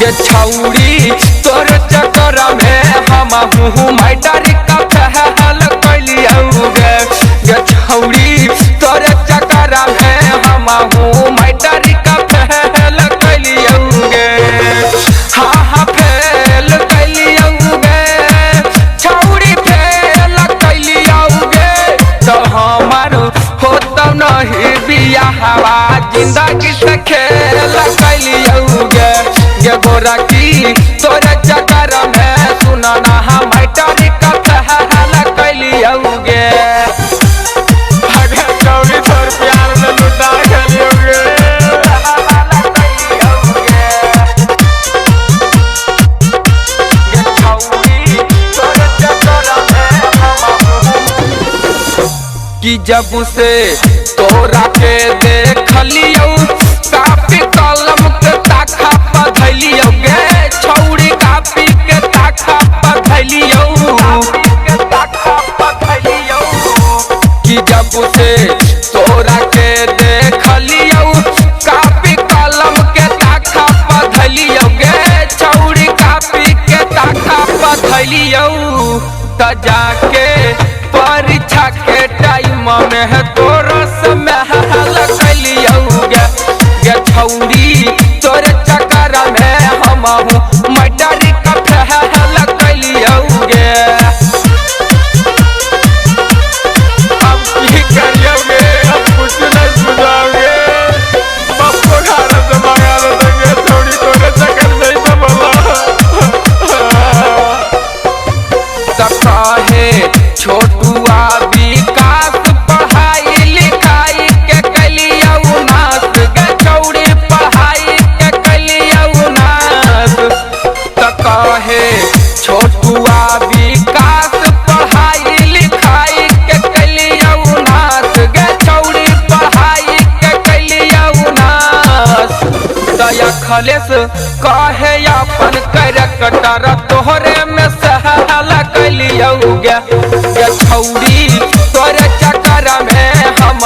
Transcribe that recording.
गे छौड़ी तोर चक्कर में हम हूँ मैटर का फहल कैलियो गे छौड़ी तोर चक्कर में हम हूँ मैटर का फहल कैलियो गे हाँ हाँ फेल कैलियो गे छौड़ी फेल कैलियो गे तो हमार होता नहीं बियाहवा जिंदगी से खेल कैलियो गे गोरा की तोरे चक्कर में सुना ना हम मैटर का फहल कैलियो गे छौड़ी तोर प्यार में लुटा कैलियो गे छौड़ी तोरे चक्कर में कि जब से तोरा के देखलियो कापी कलम के ताखा पधलियो गे छौड़ी कापी के ताखा पधलियो कि जब से तोरा के देखलियो कापी कलम के ताखा पधलियो गे छौड़ी कापी के ताखा पधलियो त जाके परीक्षा के टाइम में तोरा से महल कैलियो गे छौड़ी तोरे चक्कर में हम हूँ मैटर का फहल कैलियो गे अब की करियोगे अब कुछ नहीं सुझाओगे बापू घर से मंगा देंगे छौड़ी तोरे चक्कर में ही तो कहे छोटुआ विकास पढ़ाई लिखाई के कैलियो नास गे छौड़ी पढ़ाई के कैलियो नास त कहे छोटुआ विकास पढ़ाई लिखाई के कैलियो नास गे छौड़ी पढ़ाई के कैलियो नास दया खलेस कहे अपन कैरेक्टर तोहरे में सहल कैलियो गे छौड़ी तोरे चक्कर में हम